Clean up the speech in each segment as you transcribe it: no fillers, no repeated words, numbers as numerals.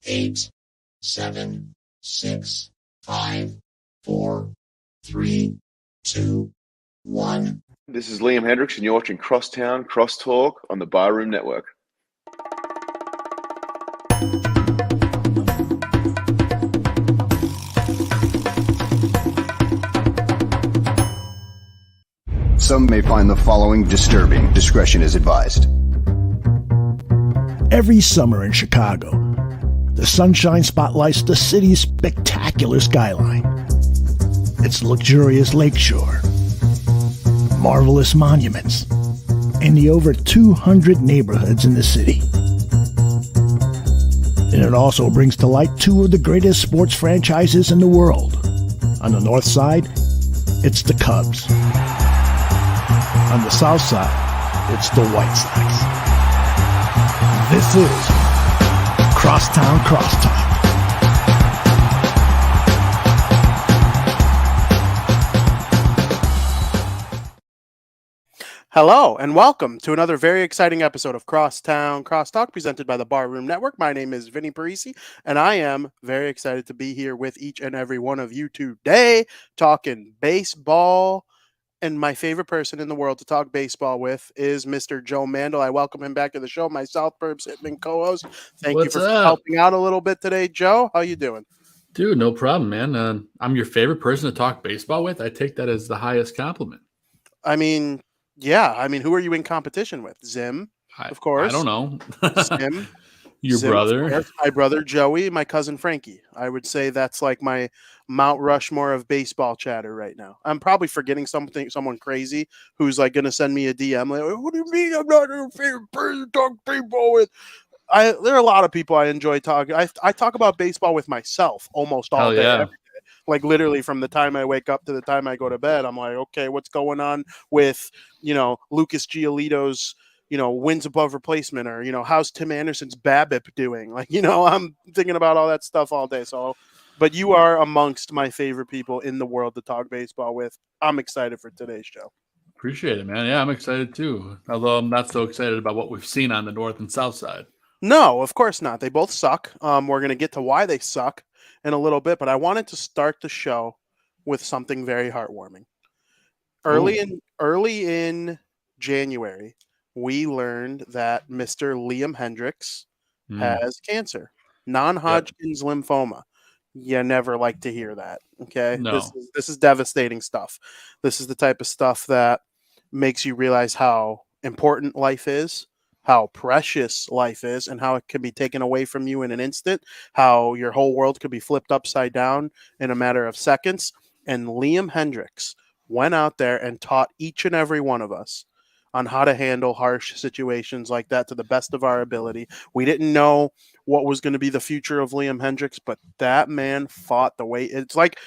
8, 7, 6, 5, 4, 3, 2, 1. This is Liam Hendricks, and you're watching Crosstown, Crosstalk on the Barroom Network. Some may find the following disturbing. Discretion is advised. Every summer in Chicago, the sunshine spotlights the city's spectacular skyline. Its luxurious lakeshore, marvelous monuments, and the over 200 neighborhoods in the city. And it also brings to light two of the greatest sports franchises in the world. On the North Side, it's the Cubs. On the South Side, it's the White Sox. This is Crosstown Crosstalk. Hello and welcome to another very exciting episode of Crosstown Crosstalk presented by the Barroom Network. My name is Vinnie and I am very excited to be here with each and every one of you today talking baseball. And my favorite person in the world to talk baseball with is Mr. Joe Mandel. I welcome him back to the show, my South Burbs Hitman co-host. Thank you for helping out a little bit today, Joe. How you doing? Dude, no problem, man. I'm your favorite person to talk baseball with. I take that as the highest compliment. I mean, yeah. Who are you in competition with? Zim, of course. I don't know. Zim. Your brother. My brother Joey, my cousin Frankie. I would say that's like my Mount Rushmore of baseball chatter right now. I'm probably forgetting someone crazy who's like going to send me a DM. Like, what do you mean I'm not your favorite person to talk baseball with? There are a lot of people I enjoy talking. I talk about baseball with myself almost all day. Yeah. Every day. Like literally from the time I wake up to the time I go to bed, I'm like, okay, what's going on with, Lucas Giolito's, wins above replacement, or, how's Tim Anderson's BABIP doing? Like, I'm thinking about all that stuff all day. So, but you are amongst my favorite people in the world to talk baseball with. I'm excited for today's show. Appreciate it, man. Yeah, I'm excited too. Although I'm not so excited about what we've seen on the North and South Side. No, of course not. They both suck. We're going to get to why they suck in a little bit, but I wanted to start the show with something very heartwarming. Early in January, we learned that Mr. Liam Hendricks has cancer, non-Hodgkin's lymphoma. You never like to hear that. Okay, no. This is devastating stuff. This is the type of stuff that makes you realize how important life is, how precious life is, and how it can be taken away from you in an instant. How your whole world could be flipped upside down in a matter of seconds. And Liam Hendricks went out there and taught each and every one of us on how to handle harsh situations like that to the best of our ability. We didn't know what was going to be the future of Liam Hendricks, but that man fought the way it's like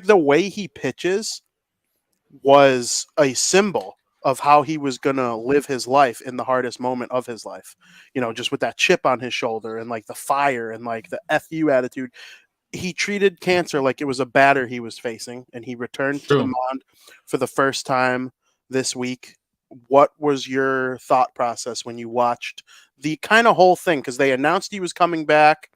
the way he pitches was a symbol of how he was going to live his life in the hardest moment of his life. Just with that chip on his shoulder and like the fire and like the FU attitude. He treated cancer like it was a batter he was facing, and he returned to the mound for the first time this week. What was your thought process when you watched the kind of whole thing? Because they announced he was coming back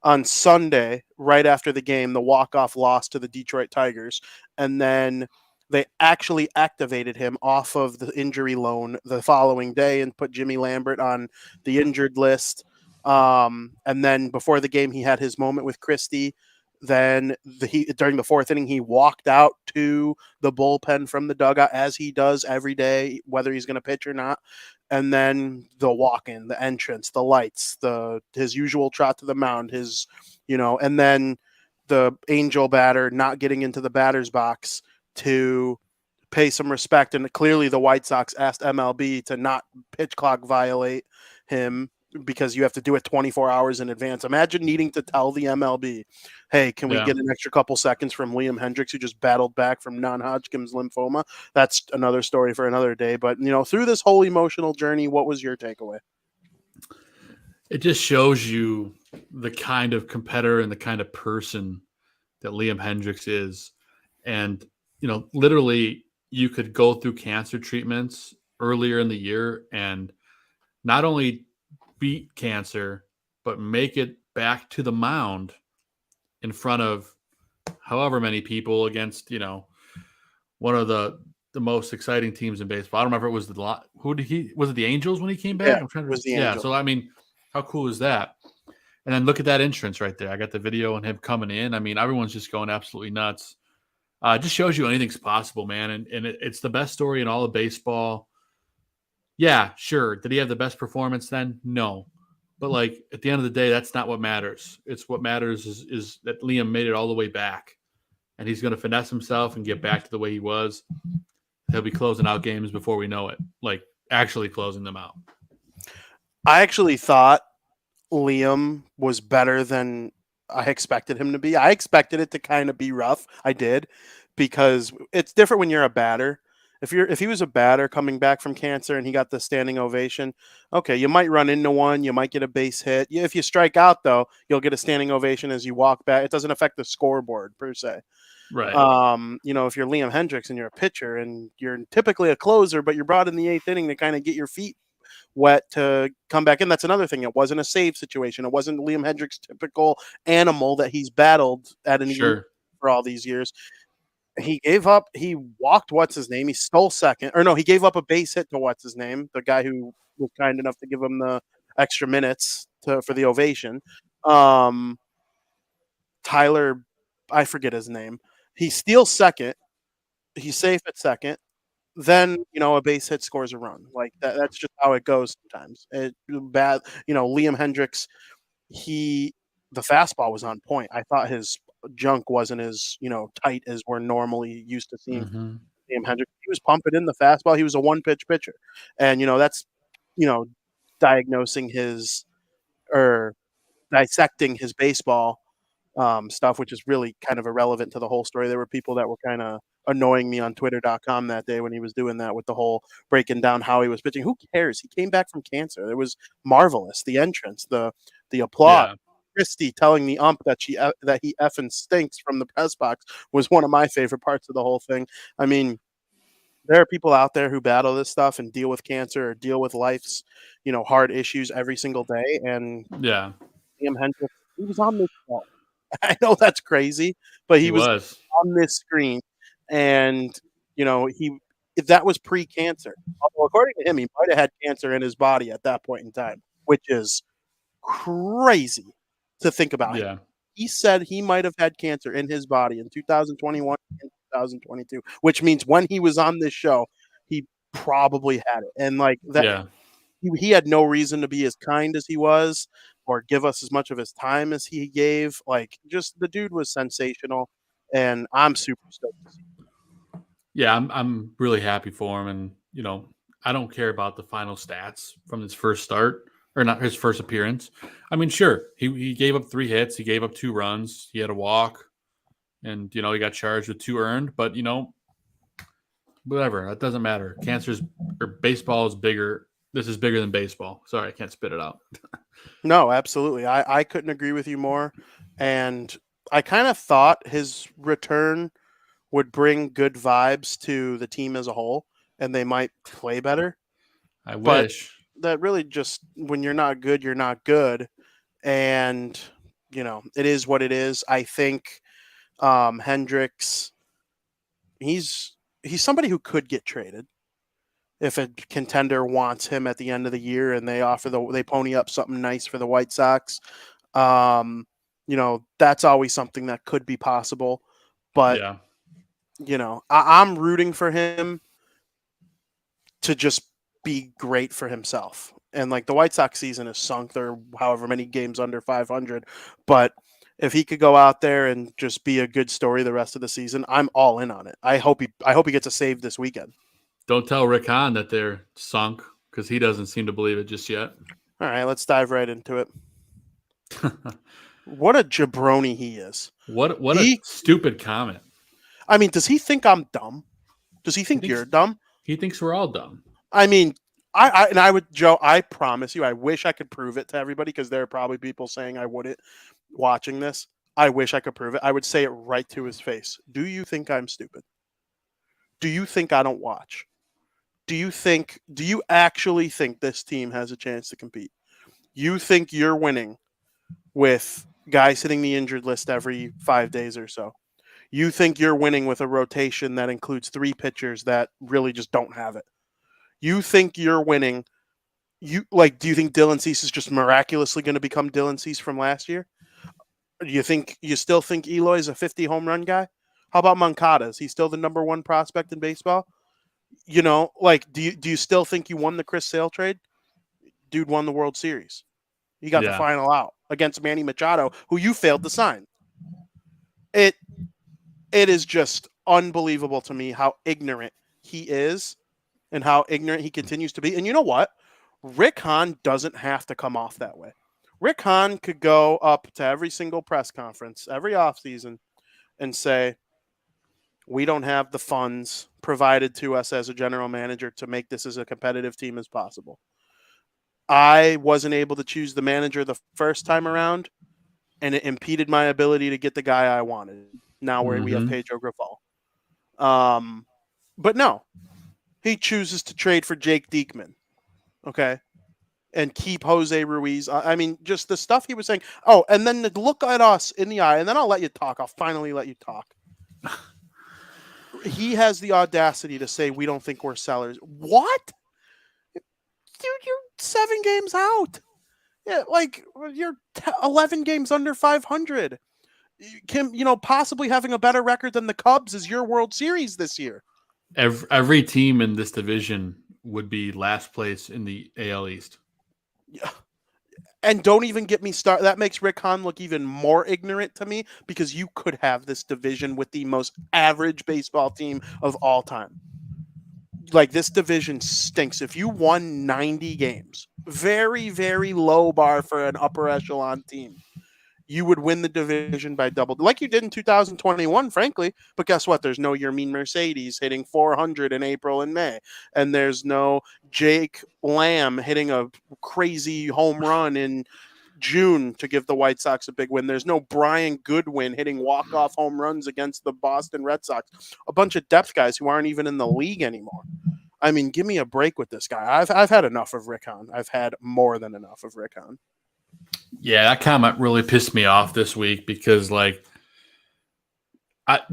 on Sunday, right after the game, the walk-off loss to the Detroit Tigers, and then they actually activated him off of the injury loan the following day and put Jimmy Lambert on the injured list. And then before the game, he had his moment with Christie. Then during the fourth inning, he walked out to the bullpen from the dugout, as he does every day, whether he's going to pitch or not. And then the walk-in, the entrance, the lights, his usual trot to the mound, and then the angel batter not getting into the batter's box to pay some respect. And clearly the White Sox asked MLB to not pitch clock violate him, because you have to do it 24 hours in advance. Imagine needing to tell the MLB, hey, can we get an extra couple seconds from Liam Hendricks, who just battled back from non-Hodgkin's lymphoma? That's another story for another day. But, through this whole emotional journey, what was your takeaway? It just shows you the kind of competitor and the kind of person that Liam Hendricks is. And, literally you could go through cancer treatments earlier in the year and not only beat cancer, but make it back to the mound in front of however many people against, one of the most exciting teams in baseball. I don't remember if it was was it the Angels when he came back? Yeah, I'm trying to it was the Yeah, Angels. so I mean, how cool is that? And then look at that entrance right there. I got the video and him coming in. I mean, everyone's just going absolutely nuts. It just shows you anything's possible, man. And it's the best story in all of baseball. Yeah, sure. Did he have the best performance then? No. But like at the end of the day, that's not what matters. It's what matters is that Liam made it all the way back. And he's going to finesse himself and get back to the way he was. He'll be closing out games before we know it, like actually closing them out. I actually thought Liam was better than I expected him to be. I expected it to kind of be rough. I did, because it's different when you're a batter. If he was a batter coming back from cancer and he got the standing ovation, okay, you might run into one, you might get a base hit. If you strike out, though, you'll get a standing ovation as you walk back. It doesn't affect the scoreboard per se. Right. If you're Liam Hendriks and you're a pitcher and you're typically a closer, but you're brought in the 8th inning to kind of get your feet wet to come back in. That's another thing. It wasn't a save situation. It wasn't Liam Hendriks' typical animal that he's battled at an Sure. for all these years. He gave up. He walked what's his name. He stole second, or no, he gave up a base hit to what's his name, the guy who was kind enough to give him the extra minutes for the ovation. Tyler, I forget his name. He steals second. He's safe at second. Then a base hit scores a run. Like that's just how it goes sometimes. Liam Hendriks, the fastball was on point. I thought his junk wasn't as tight as we're normally used to seeing. Mm-hmm. Liam Hendriks, he was pumping in the fastball. He was a one pitch pitcher, and that's diagnosing his or dissecting his baseball stuff, which is really kind of irrelevant to the whole story. There were people that were kind of annoying me on twitter.com that day when he was doing that with the whole breaking down how he was pitching. Who cares? He came back from cancer. It was marvelous. The entrance, the applause. Yeah. Christie telling the ump that he effing stinks from the press box was one of my favorite parts of the whole thing. I mean, there are people out there who battle this stuff and deal with cancer or deal with life's, hard issues every single day. And Yeah. Liam Hendriks, he was on this show. I know that's crazy, but he was on this screen, and if that was pre-cancer, although according to him, he might have had cancer in his body at that point in time, which is crazy to think about. Yeah. He said he might have had cancer in his body in 2021 and 2022, which means when he was on this show, he probably had it, and like that. Yeah. He had no reason to be as kind as he was or give us as much of his time as he gave. Like, just the dude was sensational, and I'm super stoked to see him. Yeah, I'm really happy for him, and I don't care about the final stats from his first start or not his first appearance. I mean, sure, he gave up 3 hits, he gave up 2 runs, he had a walk, and he got charged with 2 earned, but whatever, that doesn't matter. Baseball is bigger. This is bigger than baseball. Sorry, I can't spit it out. No, absolutely. I couldn't agree with you more. And I kind of thought his return would bring good vibes to the team as a whole, and they might play better. I wish. That really just, when you're not good, you're not good. And, it is what it is. I think Hendriks, he's somebody who could get traded if a contender wants him at the end of the year and they pony up something nice for the White Sox. That's always something that could be possible. But, yeah. I'm rooting for him to just be great for himself. And like the White Sox season is sunk. They're however many games under 500. But if he could go out there and just be a good story the rest of the season, I'm all in on it. I hope he gets a save this weekend. Don't tell Rick Hahn that they're sunk, because he doesn't seem to believe it just yet. All right, let's dive right into it. What a jabroni he is. What a stupid comment. I mean, does he think I'm dumb? Does he think you're dumb? He thinks we're all dumb. I mean, Joe, I promise you, I wish I could prove it to everybody, because there are probably people saying I wouldn't watching this. I wish I could prove it. I would say it right to his face. Do you think I'm stupid? Do you think I don't watch? Do you actually think this team has a chance to compete? You think you're winning with guys hitting the injured list every 5 days or so. You think you're winning with a rotation that includes 3 pitchers that really just don't have it. You think you're winning. Do you think Dylan Cease is just miraculously going to become Dylan Cease from last year? Do you still think Eloy's a 50 home run guy? How about Moncada? Is he still the number 1 prospect in baseball? Do you still think you won the Chris Sale trade? Dude won the World Series. He got the final out against Manny Machado, who you failed to sign. It is just unbelievable to me how ignorant he is and how ignorant he continues to be. And you know what? Rick Hahn doesn't have to come off that way. Rick Hahn could go up to every single press conference, every offseason, and say, we don't have the funds provided to us as a general manager to make this as a competitive team as possible. I wasn't able to choose the manager the first time around, and it impeded my ability to get the guy I wanted. Now we have Pedro Grifol. But no, he chooses to trade for Jake Diekman, okay, and keep Jose Ruiz. I mean, just the stuff he was saying. Oh, and then look at us in the eye, and then I'll let you talk. I'll finally let you talk. He has the audacity to say we don't think we're sellers. What? Dude, you're 7 games out. Yeah, you're 11 games under 500. Possibly having a better record than the Cubs is your World Series this year. Every team in this division would be last place in the AL East. Yeah. And don't even get me started. That makes Rick Hahn look even more ignorant to me because you could have this division with the most average baseball team of all time. This division stinks. If you won 90 games, very, very low bar for an upper echelon team, you would win the division by double, like you did in 2021, frankly. But guess what? There's no Yermin Mercedes hitting 400 in April and May. And there's no Jake Lamb hitting a crazy home run in June to give the White Sox a big win. There's no Brian Goodwin hitting walk-off home runs against the Boston Red Sox. A bunch of depth guys who aren't even in the league anymore. I mean, give me a break with this guy. I've had enough of Rick Hahn. I've had more than enough of Rick Hahn. Yeah, that comment really pissed me off this week because, I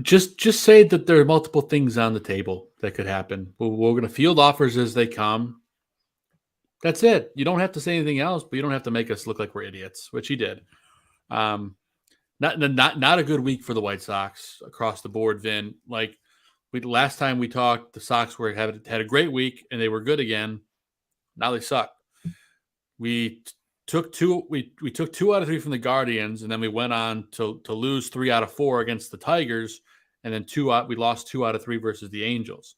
just say that there are multiple things on the table that could happen. We're going to field offers as they come. That's it. You don't have to say anything else, but you don't have to make us look like we're idiots, which he did. Not a good week for the White Sox across the board, Vin. Last time we talked, the Sox had a great week and they were good again. Now they suck. We took 2 out of 3 from the Guardians, and then we went on to lose 3 out of 4 against the Tigers, and then we lost 2 out of 3 versus the Angels.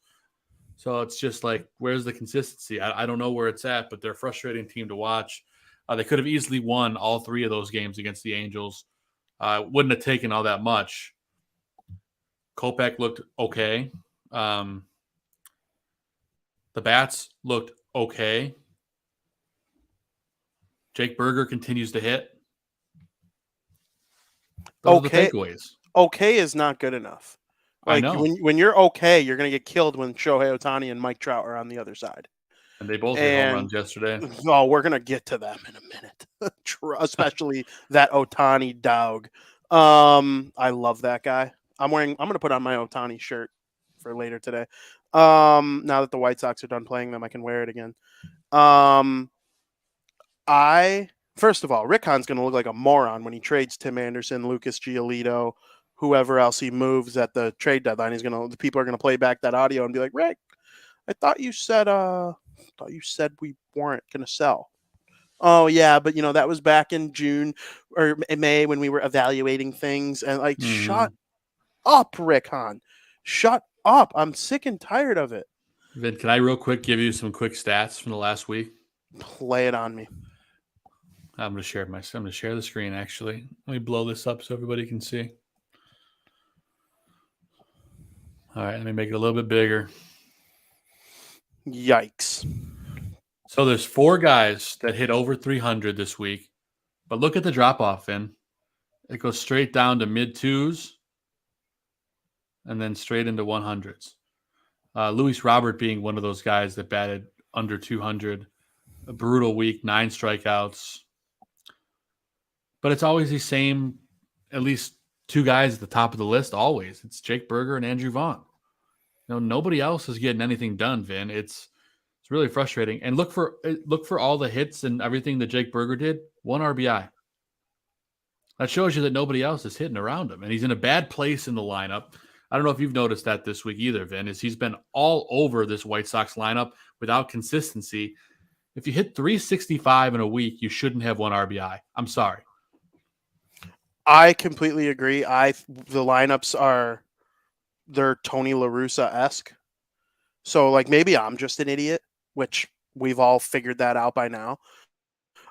So it's just where's the consistency? I don't know where it's at, but they're a frustrating team to watch. They could have easily won all 3 of those games against the Angels. Wouldn't have taken all that much. Kopech looked okay. The bats looked okay. Jake Berger continues to hit. Those are the takeaways. Okay is not good enough. I know. When you're okay, you're going to get killed when Shohei Ohtani and Mike Trout are on the other side. And they both hit home runs yesterday. Oh, we're going to get to them in a minute. Especially that Ohtani dog. I love that guy. I'm going to put on my Ohtani shirt for later today. Now that the White Sox are done playing them, I can wear it again. First of all, Rick Hahn's going to look like a moron when he trades Tim Anderson, Lucas Giolito, whoever else he moves at the trade deadline. The people are going to play back that audio and be like, Rick, I thought you said we weren't going to sell. Oh yeah, but that was back in June or May when we were evaluating things and shut up, Rick Hahn. Shut up. I'm sick and tired of it. Vin, can I real quick give you some quick stats from the last week? Play it on me. I'm going to share the screen, actually. Let me blow this up so everybody can see. All right, let me make it a little bit bigger. Yikes. So there's 4 guys that hit over 300 this week. But look at the drop-off, Vin. It goes straight down to mid-2s and then straight into 100s. Luis Robert being one of those guys that batted under 200. A brutal week, 9 strikeouts. but it's always the same, at least two guys at the top of the list. Always, it's Jake Berger and Andrew Vaughn. Nobody else is getting anything done, Vin. It's really frustrating. And look for all the hits and everything that Jake Berger did. 1 RBI. That shows you that nobody else is hitting around him, and he's in a bad place in the lineup. I don't know if you've noticed that this week either, Vin, is he's been all over this White Sox lineup without consistency. If you hit 365 in a week, you shouldn't have 1 RBI. I'm sorry. I completely agree. The lineups they're Tony La Russa-esque. So like maybe I'm just an idiot, which we've all figured that out by now.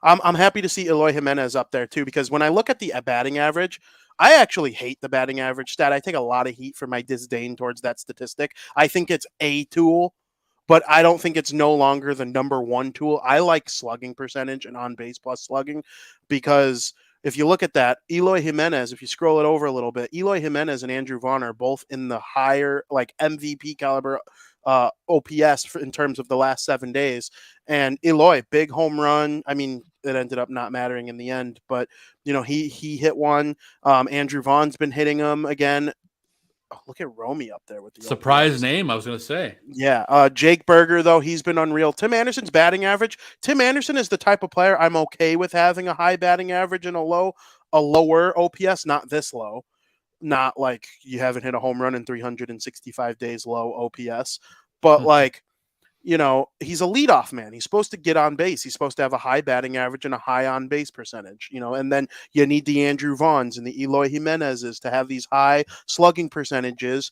I'm happy to see Eloy Jimenez up there too, because when I look at the batting average, I actually hate the batting average stat. I take a lot of heat for my disdain towards that statistic. I think it's a tool, but I don't think it's no longer the number one tool. I like slugging percentage and on base plus slugging, because if you look at that, Eloy Jimenez, if you scroll it over a little bit, Eloy Jimenez and Andrew Vaughn are both in the higher, like MVP caliber OPS in terms of the last 7 days. And Eloy, big home run. I mean, it ended up not mattering in the end, but he hit one. Andrew Vaughn's been hitting them again. Oh, look at Romy up there with the surprise OPS. name. I was going to say, yeah. Jake Berger, though, he's been unreal. Tim Anderson's batting average. Tim Anderson is the type of player I'm okay with having a high batting average and a lower OPS, not this low. Not like you haven't hit a home run in 365 days low OPS, but like, he's a leadoff man. He's supposed to get on base. He's supposed to have a high batting average and a high on base percentage, and then you need the Andrew Vaughns and the Eloy Jimenez's to have these high slugging percentages,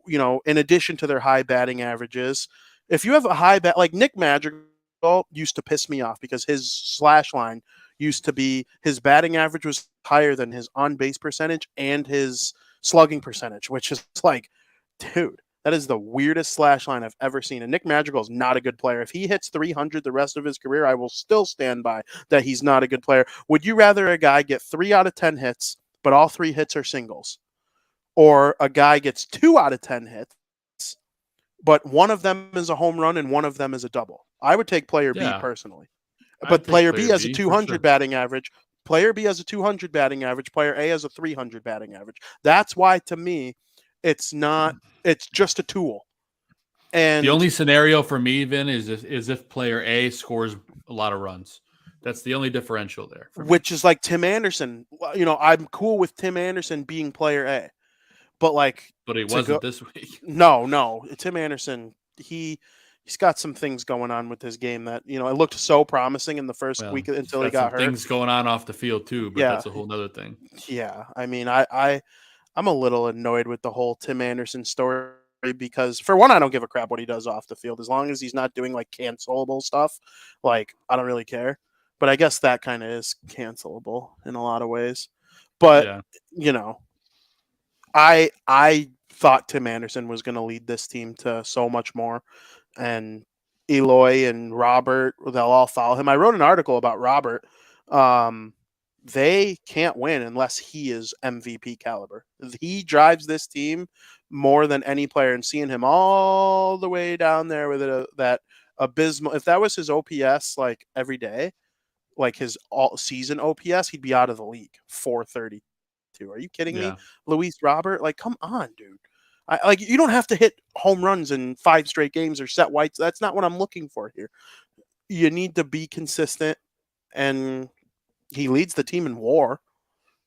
in addition to their high batting averages. If you have a high like Nick Madrigal used to piss me off because his slash line used to be his batting average was higher than his on-base percentage and his slugging percentage, which is like, dude, that is the weirdest slash line I've ever seen. And Nick Madrigal is not a good player. If he hits 300 the rest of his career, I will still stand by that he's not a good player. Would you rather a guy get 3 out of 10 hits, but all 3 hits are singles? Or a guy gets 2 out of 10 hits, but one of them is a home run and one of them is a double? I would take player B personally. But player B has a 200 batting average. Player B has a 200 batting average. Player A has a 300 batting average. That's why, to me, it's just a tool. And the only scenario for me, Vin, is if player A scores a lot of runs. That's the only differential there. Which is like Tim Anderson. I'm cool with Tim Anderson being player A. But he wasn't this week. No. Tim Anderson, he's got some things going on with his game that, it looked so promising in the first week until he got hurt. Things going on off the field too, but that's a whole nother thing. Yeah. I mean, I'm a little annoyed with the whole Tim Anderson story because, for one, I don't give a crap what he does off the field. As long as he's not doing like cancelable stuff, like, I don't really care. But I guess that kind of is cancelable in a lot of ways. But, I thought Tim Anderson was going to lead this team to so much more. And Eloy and Robert, they'll all follow him. I wrote an article about Robert. They can't win unless he is MVP caliber. He drives this team more than any player, and seeing him all the way down there with that abysmal, if that was his OPS like every day, like his all season OPS, he'd be out of the league. 432. Are you kidding me? Luis Robert? Like, come on, dude. You don't have to hit home runs in 5 straight games or set whites. That's not what I'm looking for here. You need to be consistent, and he leads the team in WAR,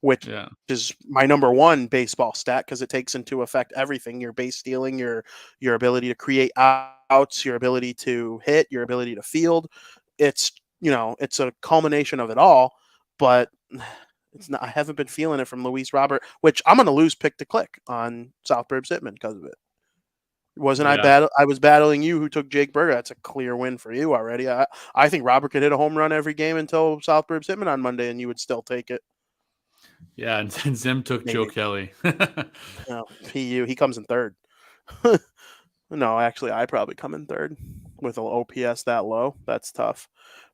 which is my number one baseball stat because it takes into effect everything: your base stealing, your ability to create outs, your ability to hit, your ability to field. It's it's a culmination of it all, but it's not. I haven't been feeling it from Luis Robert, which I'm going to lose pick to click on South Burbs Hitman because of it. I was battling you who took Jake Berger. That's a clear win for you already. I think Robert could hit a home run every game until South Burbs Hitman on Monday, and you would still take it. Yeah, and Zim took Joe Kelly. No, he comes in third. No, actually, I probably come in third with an OPS that low. That's tough.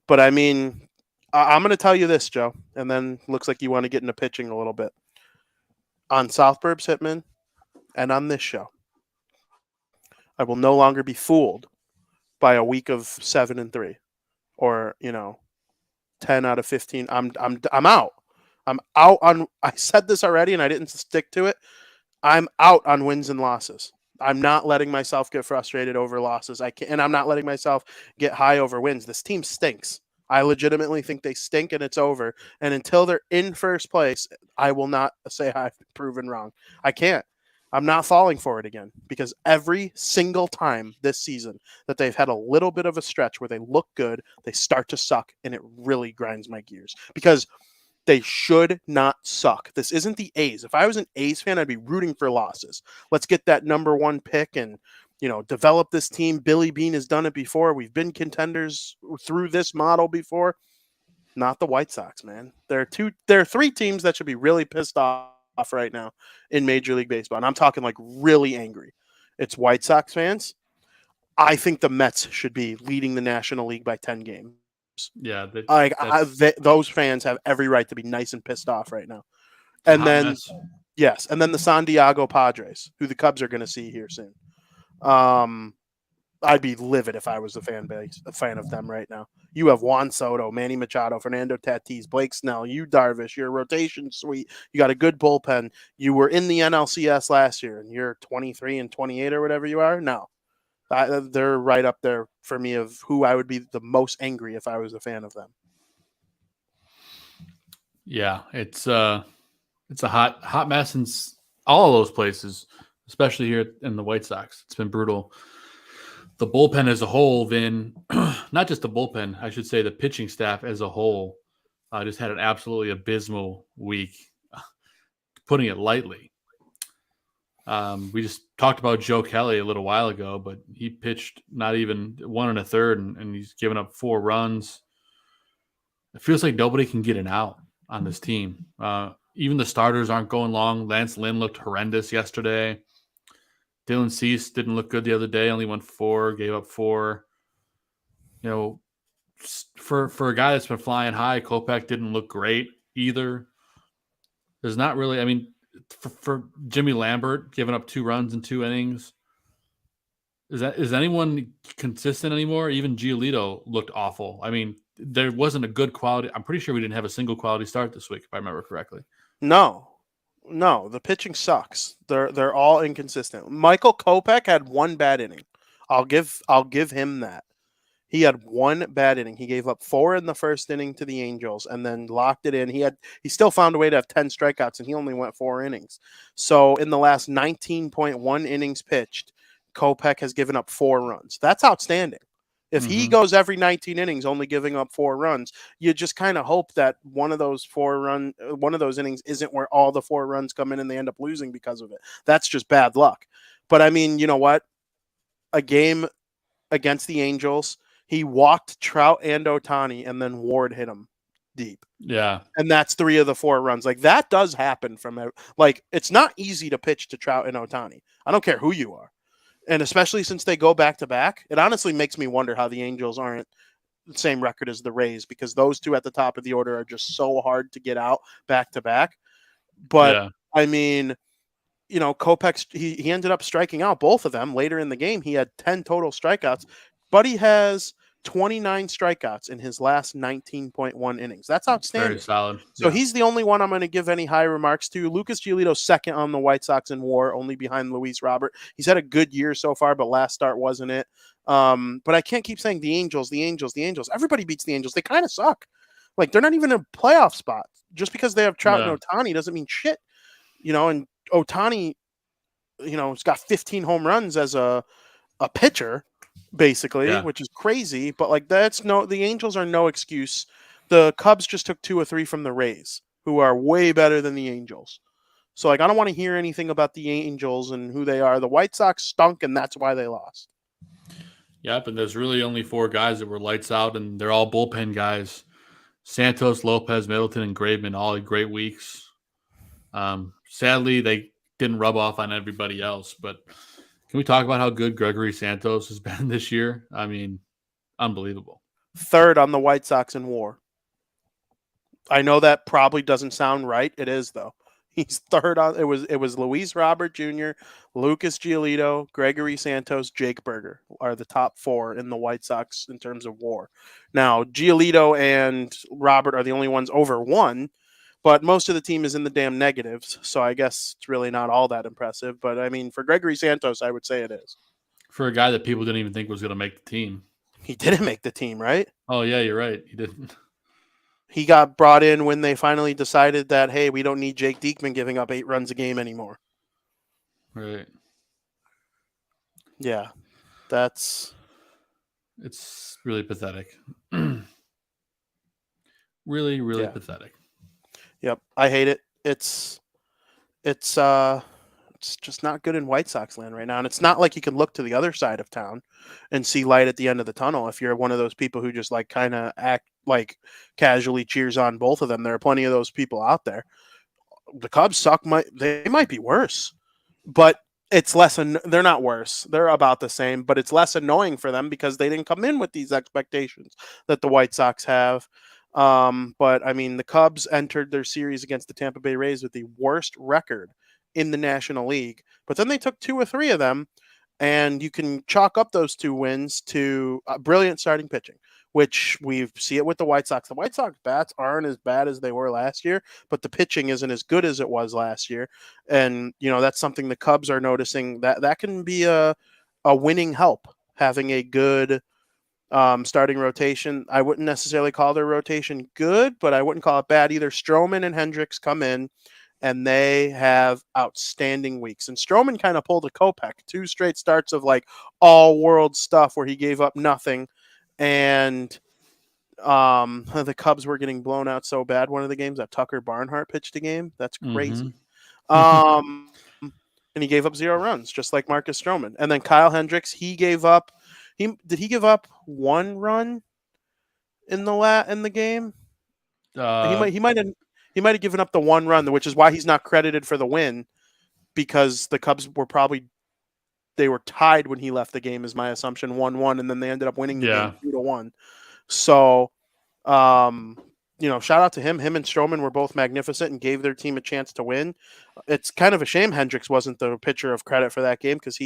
But I mean, I'm going to tell you this, Joe, and then looks like you want to get into pitching a little bit. On South Burbs Hitman and on this show, I will no longer be fooled by a week of 7-3 or 10 out of 15. I'm out. I'm out on. I said this already, and I didn't stick to it. I'm out on wins and losses. I'm not letting myself get frustrated over losses. And I'm not letting myself get high over wins. This team stinks. I legitimately think they stink, and it's over. And until they're in first place, I will not say I've been proven wrong. I can't. I'm not falling for it again because every single time this season that they've had a little bit of a stretch where they look good, they start to suck, and it really grinds my gears because they should not suck. This isn't the A's. If I was an A's fan, I'd be rooting for losses. Let's get that number one pick and, develop this team. Billy Beane has done it before. We've been contenders through this model before. Not the White Sox, man. There are three teams that should be really pissed off right now in Major League Baseball. And I'm talking like really angry. It's White Sox fans. I think the Mets should be leading the National League by 10 games. Yeah, those fans have every right to be nice and pissed off right now. a And hot then, mess. yes, and then the San Diego Padres, who the Cubs are going to see here soon. I'd be livid if I was a fan of them right now. You have Juan Soto, Manny Machado, Fernando Tatis, Blake Snell, you Darvish, your rotation suite. You got a good bullpen. You were in the NLCS last year, and you're 23 and 28 or whatever you are. No. They're right up there for me of who I would be the most angry if I was a fan of them. Yeah, it's a hot mess in all of those places, especially here in the White Sox. It's been brutal. The bullpen as a whole, Vin, not just the bullpen, I should say the pitching staff as a whole, just had an absolutely abysmal week, putting it lightly. We just talked about Joe Kelly a little while ago, but he pitched not even 1 1/3, and he's given up 4 runs. It feels like nobody can get an out on this team. Even the starters aren't going long. Lance Lynn looked horrendous yesterday. Dylan Cease didn't look good the other day. Only went 4, gave up 4. For a guy that's been flying high, Kopech didn't look great either. There's not really, I mean, for Jimmy Lambert giving up 2 runs in 2 innings. Is anyone consistent anymore? Even Giolito looked awful. I mean, there wasn't a good quality. I'm pretty sure we didn't have a single quality start this week, if I remember correctly. No, the pitching sucks. They're all inconsistent. Michael Kopech had 1 bad inning. I'll give him that. He had 1 bad inning. He gave up 4 in the first inning to the Angels and then locked it in. He still found a way to have 10 strikeouts, and he only went 4 innings. So in the last 19.1 innings pitched, Kopech has given up 4 runs. That's outstanding. If he goes every 19 innings only giving up 4 runs, you just kind of hope that one of those innings isn't where all the 4 runs come in and they end up losing because of it. That's just bad luck. But I mean, you know what? A game against the Angels, he walked Trout and Ohtani, and then Ward hit him deep. Yeah. And that's 3 of the 4 runs. Like, that does happen it's not easy to pitch to Trout and Ohtani. I don't care who you are. And especially since they go back to back, it honestly makes me wonder how the Angels aren't the same record as the Rays, because those 2 at the top of the order are just so hard to get out back to back. But yeah. I mean, Kopech, he ended up striking out both of them later in the game. He had 10 total strikeouts, but he has 29 strikeouts in his last 19.1 innings. That's outstanding. Very solid. So he's the only one I'm going to give any high remarks to. Lucas Giolito's second on the White Sox in WAR, only behind Luis Robert. He's had a good year so far, but last start wasn't it. But I can't keep saying the Angels. Everybody beats the Angels. They kind of suck. Like, they're not even in a playoff spot. Just because they have Trout and Ohtani doesn't mean shit. And Ohtani, has got 15 home runs as a pitcher, basically, which is crazy. But the Angels are no excuse. The Cubs just took 2 or 3 from the Rays, who are way better than the Angels. So I don't want to hear anything about the Angels and who they are. The White Sox stunk, and that's why they lost. Yep, and there's really only 4 guys that were lights out, and they're all bullpen guys. Santos, Lopez, Middleton, and Graveman all had great weeks. Sadly, they didn't rub off on everybody else, but can we talk about how good Gregory Santos has been this year? I mean, unbelievable. 3rd on the White Sox in WAR. I know that probably doesn't sound right. It is, though. He's 3rd on. It was Luis Robert Jr., Lucas Giolito, Gregory Santos, Jake Berger are the top 4 in the White Sox in terms of WAR. Now, Giolito and Robert are the only ones over 1, but most of the team is in the damn negatives. So I guess it's really not all that impressive. But I mean, for Gregory Santos, I would say it is. For a guy that people didn't even think was going to make the team. He didn't make the team, right? Oh, yeah, you're right. He didn't. He got brought in when they finally decided that, hey, we don't need Jake Diekman giving up 8 runs a game anymore. Right. Yeah, it's really pathetic. Really, really pathetic. Yep, I hate it. It's just not good in White Sox land right now, and it's not like you can look to the other side of town and see light at the end of the tunnel. If you're one of those people who just like kind of act like casually cheers on both of them, there are plenty of those people out there. The Cubs suck. They might be worse, but it's less. They're not worse. They're about the same, but it's less annoying for them because they didn't come in with these expectations that the White Sox have. But I mean, the Cubs entered their series against the Tampa Bay Rays with the worst record in the National League, but then they took 2 or 3 of them, and you can chalk up those 2 wins to brilliant starting pitching, which we see it with the White Sox. The White Sox bats aren't as bad as they were last year, but the pitching isn't as good as it was last year. And, that's something the Cubs are noticing, that can be a winning help, having a good starting rotation. I wouldn't necessarily call their rotation good, but I wouldn't call it bad either. Stroman and Hendricks come in, and they have outstanding weeks. And Stroman kind of pulled a Kopech, 2 straight starts of like all world stuff where he gave up nothing. And the Cubs were getting blown out so bad. One of the games that Tucker Barnhart pitched a game. That's crazy. And he gave up 0 runs, just like Marcus Stroman. And then Kyle Hendricks, he gave up. Did he give up 1 run in the game? He might have given up the 1 run, which is why he's not credited for the win, because the Cubs were they were tied when he left the game, is my assumption, 1-1, and then they ended up winning the game 2-1. So, shout out to him. Him and Stroman were both magnificent and gave their team a chance to win. It's kind of a shame Hendricks wasn't the pitcher of credit for that game, because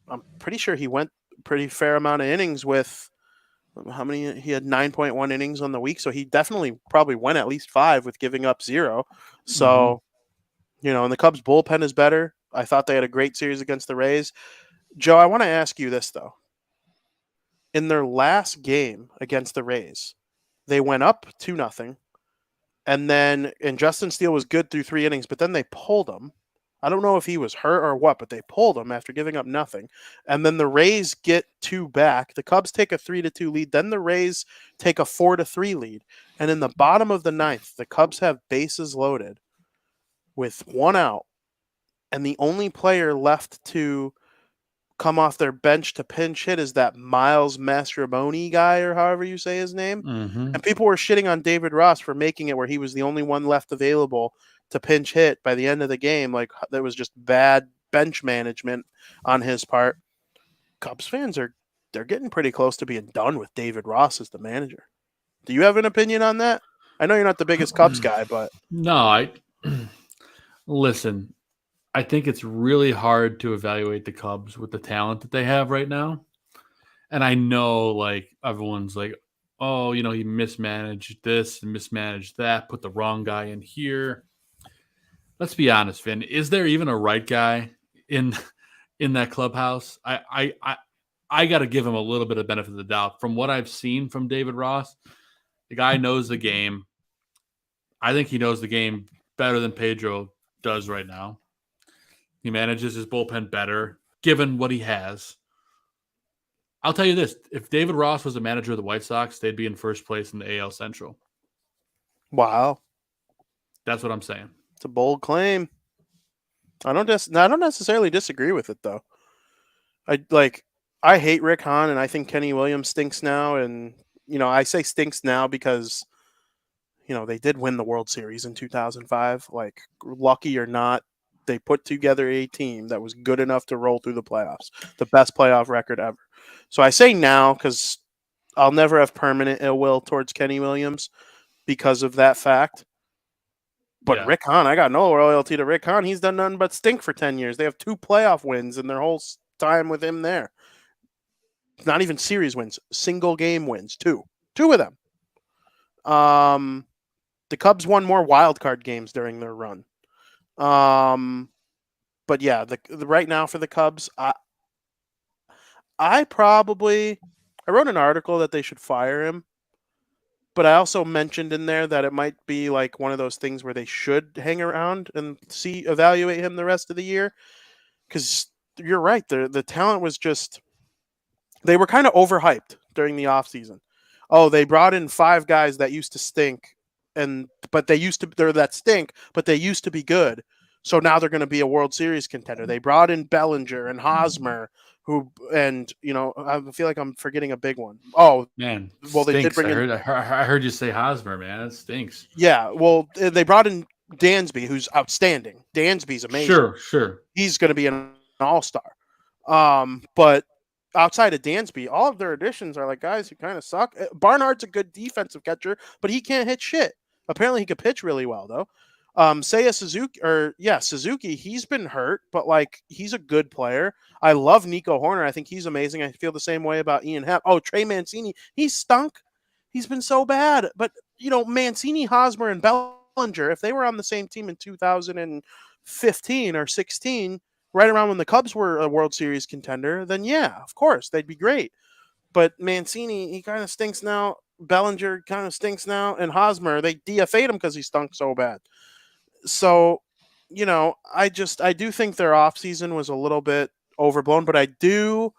I'm pretty sure he went pretty fair amount of innings with how many? He had 9.1 innings on the week, so he definitely probably went at least 5 with giving up 0. So, and the Cubs bullpen is better. I thought they had a great series against the Rays. Joe, I want to ask you this, though. In their last game against the Rays, they went up 2-0, and Justin Steele was good through 3 innings, but then they pulled him. I don't know if he was hurt or what, but they pulled him after giving up nothing. And then the Rays get 2 back. The Cubs take a 3-2 lead. Then the Rays take a 4-3 lead. And in the bottom of the 9th, the Cubs have bases loaded with 1 out. And the only player left to come off their bench to pinch hit is that Miles Mastrobuoni guy, or however you say his name. And people were shitting on David Ross for making it where he was the only one left available to pinch hit by the end of the game. Like, there was just bad bench management on his part. Cubs fans they're getting pretty close to being done with David Ross as the manager. Do you have an opinion on that? I know you're not the biggest Cubs guy, but no, listen, I think it's really hard to evaluate the Cubs with the talent that they have right now. And I know, like, everyone's like, oh, he mismanaged this and mismanaged that, put the wrong guy in here. Let's be honest, Vin. Is there even a right guy in that clubhouse? I got to give him a little bit of benefit of the doubt. From what I've seen from David Ross, the guy knows the game. I think he knows the game better than Pedro does right now. He manages his bullpen better, given what he has. I'll tell you this. If David Ross was a manager of the White Sox, they'd be in first place in the AL Central. Wow. That's what I'm saying. It's a bold claim. I don't necessarily disagree with it, though. I hate Rick Hahn, and I think Kenny Williams stinks now. And, I say stinks now because, they did win the World Series in 2005. Like, lucky or not, they put together a team that was good enough to roll through the playoffs. The best playoff record ever. So I say now because I'll never have permanent ill will towards Kenny Williams because of that fact. But Rick Hahn, I got no loyalty to Rick Hahn. He's done nothing but stink for 10 years. They have 2 playoff wins in their whole time with him there. Not even series wins, single game wins, 2 of them. the Cubs won more wild card games during their run. But yeah, the right now for the Cubs, I wrote an article that they should fire him, but I also mentioned in there that it might be like one of those things where they should hang around and evaluate him the rest of the year. Because you're right, the talent was just, they were kind of overhyped during the offseason. Oh, they brought in 5 guys that used to stink, but they used to be good. So now they're going to be a World Series contender. They brought in Bellinger and Hosmer, I feel like I'm forgetting a big one. Oh, Man, well, they did stinks. bring in. I heard you say Hosmer, man. It stinks. Yeah, well, they brought in Dansby, who's outstanding. Dansby's amazing. Sure. He's going to be an all-star. But outside of Dansby, all of their additions are like guys who kind of suck. Barnhart's a good defensive catcher, but he can't hit shit. Apparently, he could pitch really well though. Suzuki, he's been hurt, but like he's a good player. I love Nico Horner. I think he's amazing. I feel the same way about Ian Happ. Oh, Trey Mancini, he stunk. He's been so bad. But Mancini, Hosmer, and Bellinger, if they were on the same team in 2015 or 16, right around when the Cubs were a World Series contender, then yeah, of course, they'd be great. But Mancini, he kind of stinks now. Bellinger kind of stinks now. And Hosmer, they DFA'd him because he stunk so bad. So, I do think their offseason was a little bit overblown, but I do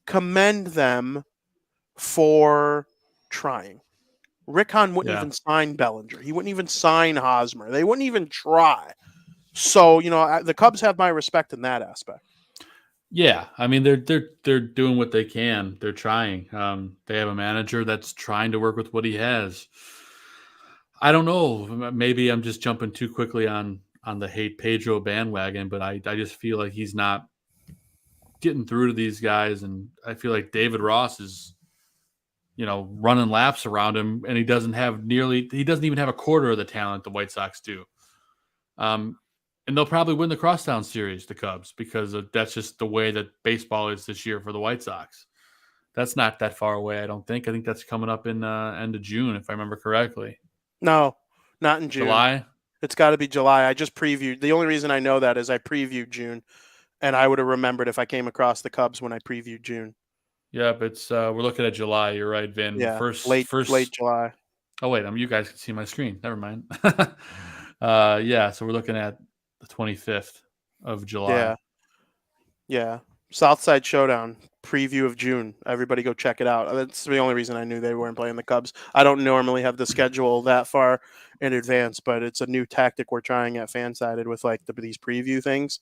commend them for trying. Rick Hahn wouldn't even sign Bellinger. He wouldn't even sign Hosmer. They wouldn't even try. So, the Cubs have my respect in that aspect. Yeah, I mean they're doing what they can. They're trying. They have a manager that's trying to work with what he has. I don't know. Maybe I'm just jumping too quickly on the hate Pedro bandwagon, but I just feel like he's not getting through to these guys, and I feel like David Ross is, running laps around him, and he doesn't even have a quarter of the talent the White Sox do. And they'll probably win the Crosstown series, the Cubs, because that's just the way that baseball is this year for the White Sox. That's not that far away, I don't think. I think that's coming up in end of June, if I remember correctly. No, not in June. July? It's got to be July. I just previewed. The only reason I know that is I previewed June, and I would have remembered if I came across the Cubs when I previewed June. Yeah, but we're looking at July. You're right, Vin. Yeah, First late July. Oh wait, you guys can see my screen. Never mind. So we're looking at the 25th of July. Yeah. Southside Showdown preview of June. Everybody go check it out. That's the only reason I knew they weren't playing the Cubs. I don't normally have the schedule that far in advance, but it's a new tactic we're trying at Fansided with these preview things,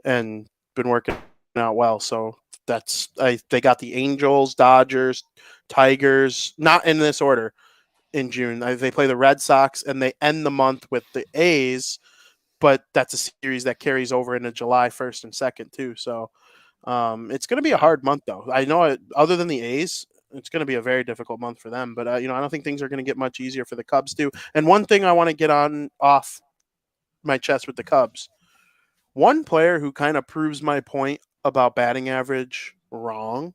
and been working out well. So they got the Angels, Dodgers, Tigers, not in this order in June. They play the Red Sox, and they end the month with the A's, but that's a series that carries over into July 1st and 2nd too. So it's going to be a hard month, though. I know other than the A's, it's going to be a very difficult month for them. But, I don't think things are going to get much easier for the Cubs, too. And one thing I want to get off my chest with the Cubs, one player who kind of proves my point about batting average wrong,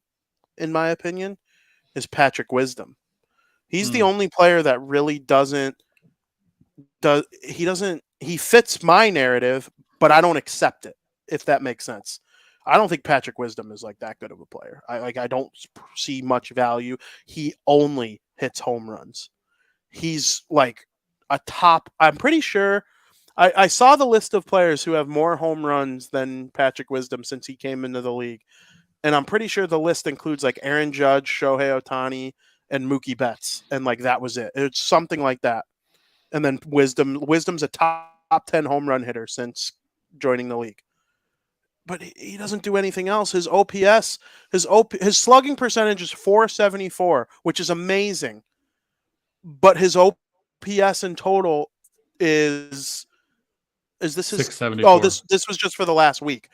in my opinion, is Patrick Wisdom. He's the only player that really he fits my narrative, but I don't accept it, if that makes sense. I don't think Patrick Wisdom is that good of a player. I don't see much value. He only hits home runs. He's a top. I'm pretty sure I saw the list of players who have more home runs than Patrick Wisdom since he came into the league. And I'm pretty sure the list includes Aaron Judge, Shohei Ohtani, and Mookie Betts. And that was it. It's something like that. And then Wisdom's a top 10 home run hitter since joining the league. But he doesn't do anything else. His OPS, his slugging percentage is .474, which is amazing. But his OPS in total is this his 674? Oh, this was just for the last week.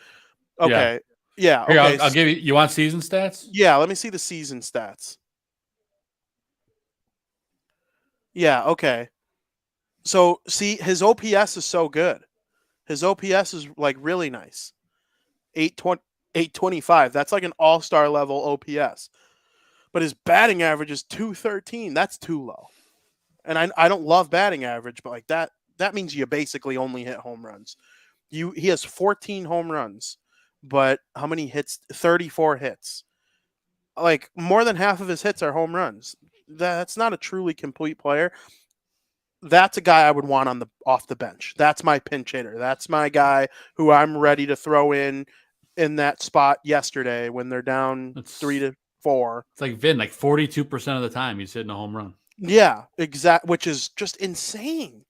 Okay. Yeah. Here, okay. I'll give you. You want season stats? Yeah. Let me see the season stats. Yeah. Okay. So see, his OPS is so good. His OPS is really nice. 825. That's an all-star level OPS. But his batting average is .213. That's too low. And I don't love batting average, but like that means you basically only hit home runs. He has 14 home runs, but how many hits? 34 hits. Like more than half of his hits are home runs. That's not a truly complete player. That's a guy I would want on the off the bench. That's my pinch hitter. That's my guy who I'm ready to throw in that spot yesterday when they're down 3-4. It's like Vin, like 42% of the time he's hitting a home run. Yeah, exact. Which is just insane.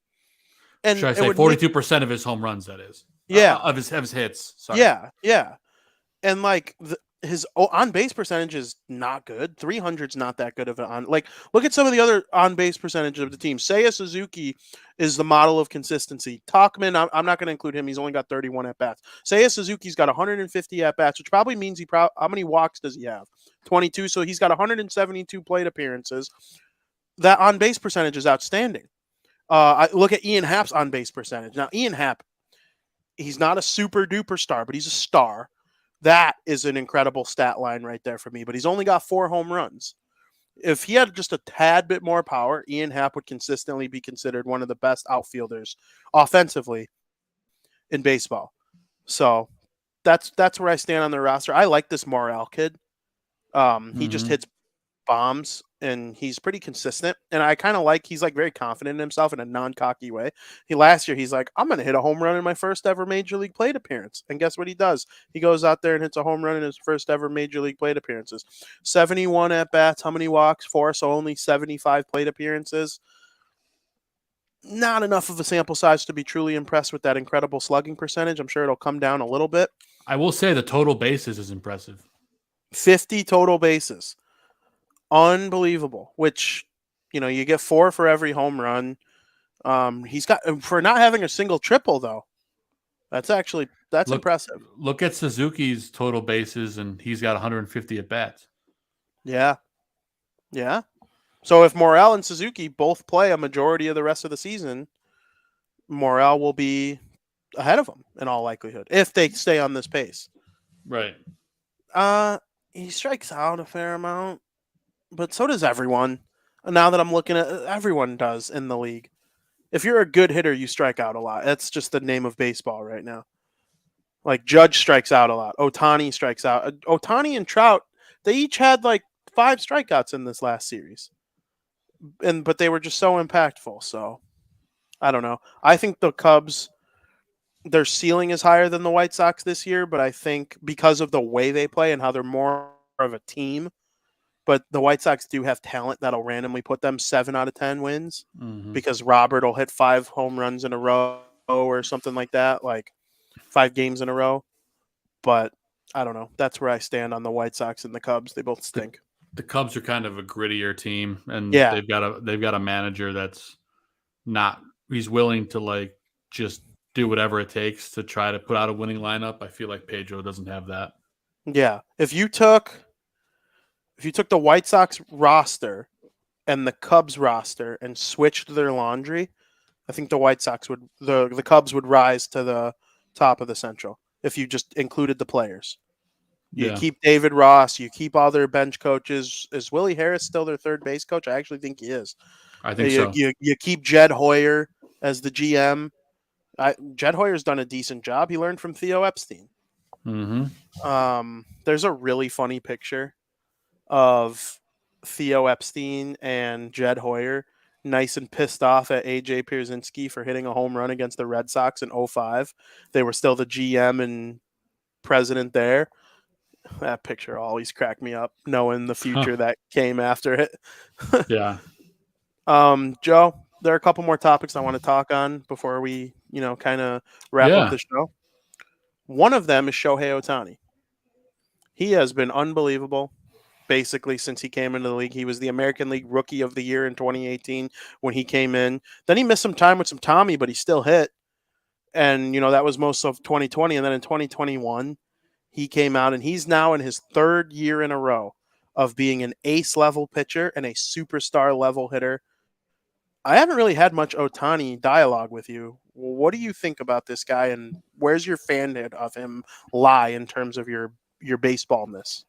And should I say 42% of his home runs? That is, yeah, of his hits. Sorry. Yeah, and like his on base percentage is not good. 300's not that good of an on. Like, look at some of the other on base percentage of the team. Seiya Suzuki is the model of consistency. Talkman, I'm not going to include him. He's only got 31 at bats. Seiya Suzuki's got 150 at bats, which probably means how many walks does he have? 22. So he's got 172 plate appearances. That on base percentage is outstanding. I look at Ian Happ's on base percentage. Now, Ian Happ, he's not a super duper star, but he's a star. That is an incredible stat line right there for me. But he's only got 4 home runs. If he had just a tad bit more power, Ian Happ would consistently be considered one of the best outfielders offensively in baseball. So that's where I stand on the roster. I like this Morel kid. He just hits bombs and he's pretty consistent. And I kind of like, he's like very confident in himself in a non-cocky way. Last year, he's like, I'm going to hit a home run in my first ever major league plate appearance. And guess what he does? He goes out there and hits a home run in his first ever major league plate appearances. 71 at bats. How many walks? 4. So only 75 plate appearances. Not enough of a sample size to be truly impressed with that incredible slugging percentage. I'm sure it'll come down a little bit. I will say the total bases is impressive. 50 total bases. Unbelievable, which, you get 4 for every home run. He's got, for not having a single triple, though. That's impressive. Look at Suzuki's total bases, and he's got 150 at bats. Yeah. Yeah. So if Morel and Suzuki both play a majority of the rest of the season, Morel will be ahead of him in all likelihood, if they stay on this pace. Right. He strikes out a fair amount. But so does everyone. Now that I'm looking at everyone does in the league. If you're a good hitter, you strike out a lot. That's just the name of baseball right now. Like Judge strikes out a lot. Ohtani strikes out. Ohtani and Trout, they each had like 5 strikeouts in this last series. But they were just so impactful. So I don't know. I think the Cubs, their ceiling is higher than the White Sox this year, but I think because of the way they play and how they're more of a team. But the White Sox do have talent that'll randomly put them 7 out of 10 wins because Robert will hit 5 home runs in a row or something like that, like 5 games in a row. But I don't know. That's where I stand on the White Sox and the Cubs. They both stink. The Cubs are kind of a grittier team, and yeah. they've got a manager that's not. He's willing to like just do whatever it takes to try to put out a winning lineup. I feel like Pedro doesn't have that. Yeah, if you took the White Sox roster and the Cubs roster and switched their laundry, I think the Cubs would rise to the top of the Central if you just included the players. You keep David Ross, you keep all their bench coaches. Is Willie Harris still their third base coach? I actually think he is. I think so. You keep Jed Hoyer as the GM. Jed Hoyer's done a decent job. He learned from Theo Epstein. There's a really funny picture of Theo Epstein and Jed Hoyer nice and pissed off at AJ Pierzynski for hitting a home run against the Red Sox in 2005. They were still the GM and president there. That picture always cracked me up, knowing the future that came after it. Yeah. Joe, there are a couple more topics I want to talk on before we, kind of wrap up the show. One of them is Shohei Ohtani. He has been unbelievable. Basically, since he came into the league. He was the American League Rookie of the Year in 2018 when he came in. Then he missed some time with some Tommy, but he still hit. And, that was most of 2020. And then in 2021, he came out, and he's now in his 3rd year in a row of being an ace-level pitcher and a superstar-level hitter. I haven't really had much Ohtani dialogue with you. What do you think about this guy, and where's your fanhood of him lie in terms of your baseballness?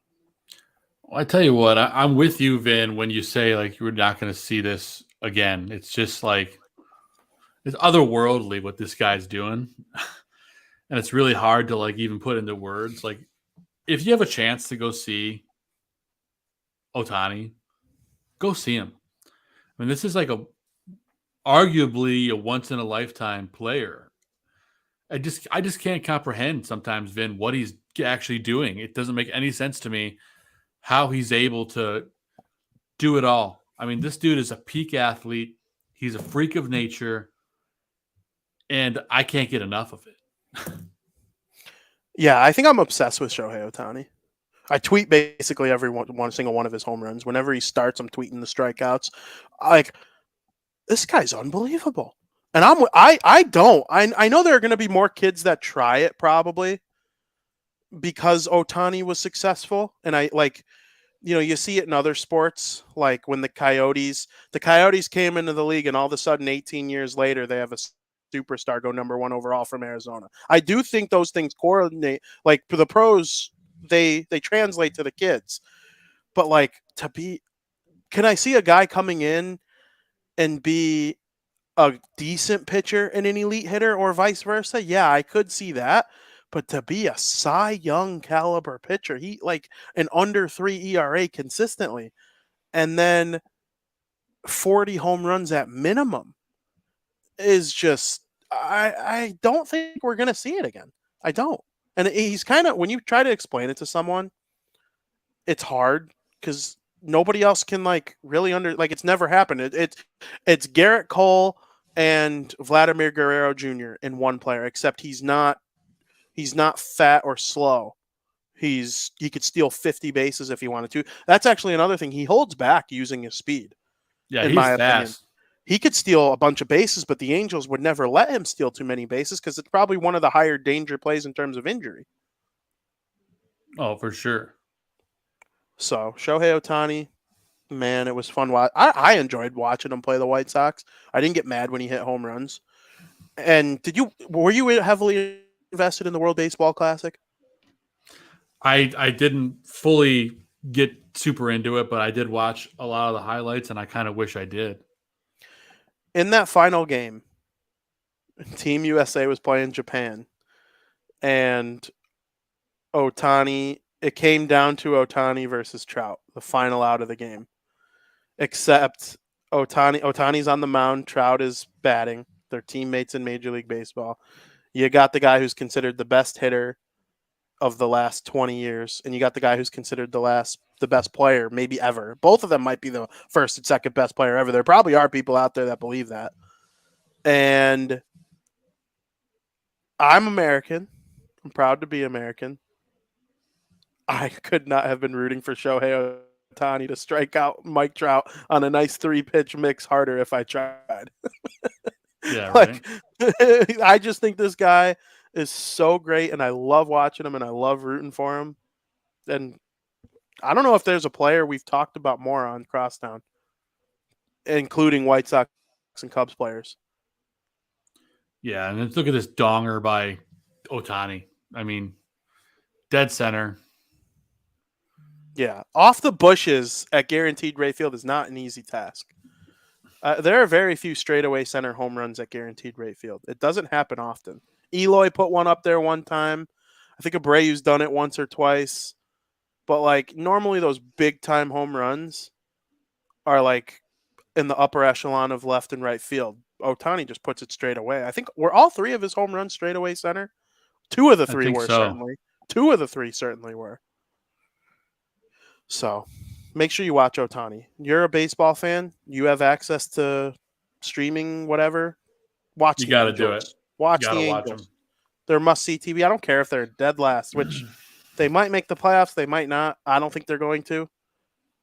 I tell you what, I'm with you, Vin, when you say like you're not going to see this again. It's just like it's otherworldly what this guy's doing. And it's really hard to like even put into words. Like if you have a chance to go see Ohtani, go see him. I mean, this is like arguably a once in a lifetime player. I just can't comprehend sometimes, Vin, what he's actually doing. It doesn't make any sense to me how he's able to do it all. I mean, this dude is a peak athlete. He's a freak of nature, and I can't get enough of it. Yeah, I think I'm obsessed with Shohei Ohtani. I tweet basically every one single one of his home runs. Whenever he starts, I'm tweeting the strikeouts. Like, this guy's unbelievable. And I know there are going to be more kids that try it probably because Ohtani was successful. And you see it in other sports, like when the Coyotes came into the league and all of a sudden 18 years later, they have a superstar go number 1 overall from Arizona. I do think those things coordinate. Like for the pros, they translate to the kids. But like can I see a guy coming in and be a decent pitcher and an elite hitter or vice versa? Yeah, I could see that. But to be a Cy Young caliber pitcher, he like an under 3 ERA consistently, and then 40 home runs at minimum is just, I don't think we're going to see it again. I don't. And he's kind of, when you try to explain it to someone, it's hard because nobody else can like really it's never happened. It's Garrett Cole and Vladimir Guerrero Jr. in one player, except he's not fat or slow. He could steal 50 bases if he wanted to. That's actually another thing. He holds back using his speed. Yeah, in he's my fast. opinion. He could steal a bunch of bases, but the Angels would never let him steal too many bases because it's probably one of the higher danger plays in terms of injury. Oh, for sure. So Shohei Ohtani, man, it was fun. I enjoyed watching him play the White Sox. I didn't get mad when he hit home runs. And were you heavily invested in the World Baseball Classic? I didn't fully get super into it, but I did watch a lot of the highlights, and I kind of wish I did. In that final game, Team USA was playing Japan, and it came down to Ohtani versus Trout, the final out of the game. Except Ohtani's on the mound, Trout is batting. They're teammates in Major League Baseball. You got the guy who's considered the best hitter of the last 20 years, and you got the guy who's considered the best player maybe ever. Both of them might be the first and second best player ever. There probably are people out there that believe that. And I'm American. I'm proud to be American. I could not have been rooting for Shohei Ohtani to strike out Mike Trout on a nice 3-pitch mix harder if I tried. Yeah, right. I just think this guy is so great, and I love watching him, and I love rooting for him. And I don't know if there's a player we've talked about more on Crosstown, including White Sox and Cubs players. Yeah, and then look at this donger by Ohtani. I mean, dead center. Yeah, off the bushes at Guaranteed Rate Field is not an easy task. There are very few straightaway center home runs at Guaranteed Rate Field. It doesn't happen often. Eloy put one up there one time. I think Abreu's done it once or twice. But like normally those big time home runs are like in the upper echelon of left and right field. Ohtani just puts it straight away. I think were all 3 of his home runs straightaway center? 2 of the 3 were certainly. 2 of the 3 certainly were. So make sure you watch Ohtani. You're a baseball fan. You have access to streaming, whatever. Watch. You got to do it. Watch the Angels. They're must-see TV. I don't care if they're dead last, which they might make the playoffs. They might not. I don't think they're going to,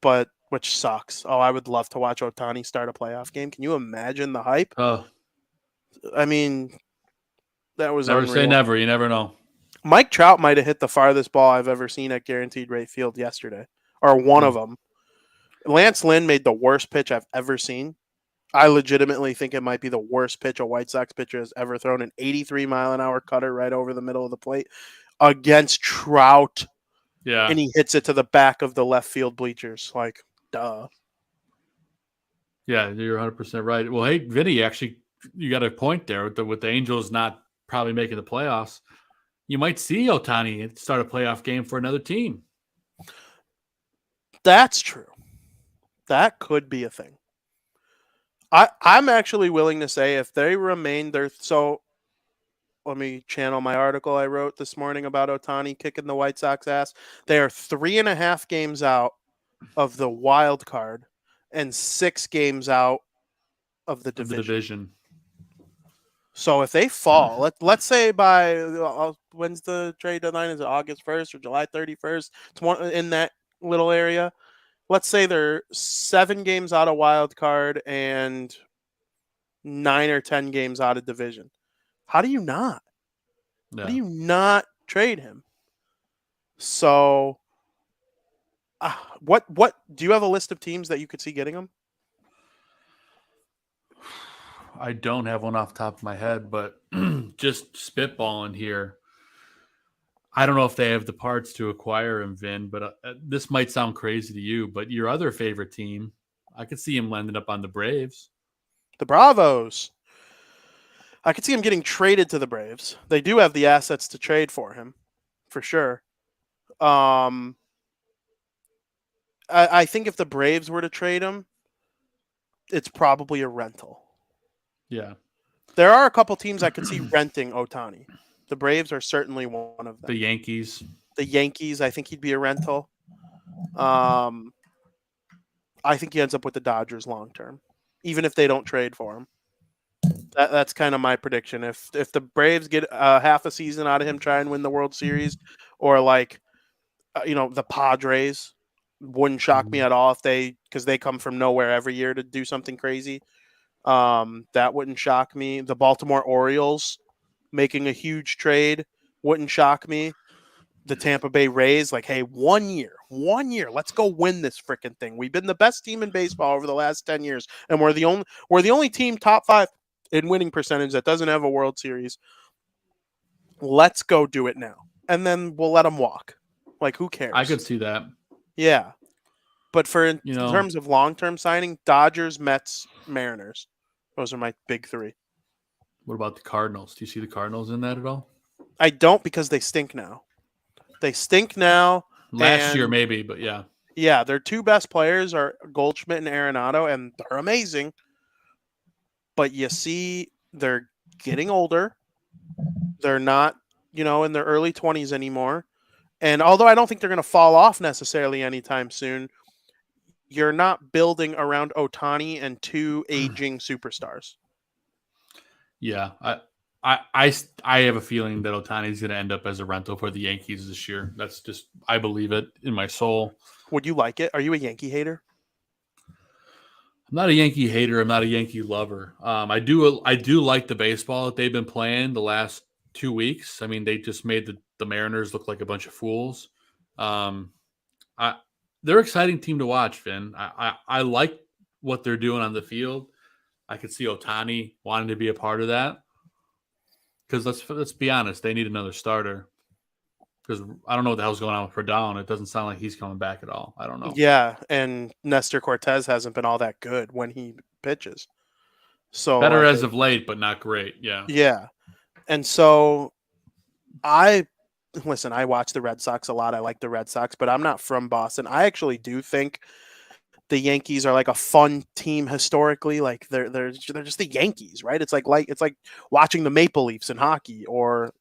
but which sucks. Oh, I would love to watch Ohtani start a playoff game. Can you imagine the hype? Oh, I mean, that was never unreal. say never. You never know. Mike Trout might have hit the farthest ball I've ever seen at Guaranteed Rate Field yesterday, or one of them. Lance Lynn made the worst pitch I've ever seen. I legitimately think it might be the worst pitch a White Sox pitcher has ever thrown. An 83-mile-an-hour cutter right over the middle of the plate against Trout. Yeah. And he hits it to the back of the left field bleachers. Like, duh. Yeah, you're 100% right. Well, hey, Vinny, actually, you got a point there with the Angels not probably making the playoffs. You might see Ohtani start a playoff game for another team. That's true. That could be a thing. I'm actually willing to say if they remain there. So let me channel my article I wrote this morning about Ohtani kicking the White Sox ass. They are 3.5 games out of the wild card and 6 games out of the Of the division. division. So if they fall, let's say by when's the trade deadline? Is it August 1st or July 31st? It's in that little area. Let's say they're 7 games out of wild card and 9 or 10 games out of division. How do you not? Yeah. How do you not trade him? So, what do you have a list of teams that you could see getting him? I don't have one off the top of my head, but just spitballing here. I don't know if they have the parts to acquire him, Vin, but this might sound crazy to you, but your other favorite team, I could see him landing up on the Braves. The Bravos. I could see him getting traded to the Braves. They do have the assets to trade for him, for sure. I think if the Braves were to trade him, it's probably a rental. Yeah. There are a couple teams I could see renting Ohtani. The Braves are certainly one of them. The Yankees. The Yankees, I think he'd be a rental. I think he ends up with the Dodgers long term, even if they don't trade for him. That's kind of my prediction. If the Braves get half a season out of him, try and win the World Series, or like the Padres, wouldn't shock me at all if because they come from nowhere every year to do something crazy. That wouldn't shock me. The Baltimore Orioles making a huge trade wouldn't shock me. The Tampa Bay Rays, like, hey, 1 year, let's go win this freaking thing. We've been the best team in baseball over the last 10 years, and we're the only team top 5 in winning percentage that doesn't have a World Series. Let's go do it now, and then we'll let them walk. Like, who cares? I could see that. Yeah, but in terms of long-term signing, Dodgers, Mets, Mariners, those are my big 3. What about the Cardinals? Do you see the Cardinals in that at all? I don't, because they stink now. Last year, maybe, but yeah. Yeah, their 2 best players are Goldschmidt and Arenado, and they're amazing. But you see, they're getting older. They're not, in their early 20s anymore. And although I don't think they're going to fall off necessarily anytime soon, you're not building around Ohtani and 2 aging superstars. Yeah, I have a feeling that Ohtani's going to end up as a rental for the Yankees this year. That's just, I believe it in my soul. Would you like it? Are you a Yankee hater? I'm not a Yankee hater. I'm not a Yankee lover. I do like the baseball that they've been playing the last 2 weeks. I mean, they just made the Mariners look like a bunch of fools. They're an exciting team to watch, Vin. I like what they're doing on the field. I could see Ohtani wanting to be a part of that. Because let's be honest, they need another starter. Because I don't know what the hell's going on with Rodon. It doesn't sound like he's coming back at all. I don't know. Yeah, and Nestor Cortez hasn't been all that good when he pitches. So better as of late, but not great. Yeah. Yeah. And so I watch the Red Sox a lot. I like the Red Sox, but I'm not from Boston. I actually do think the Yankees are like a fun team historically. Like they're just the Yankees, right? It's like watching the Maple Leafs in hockey, or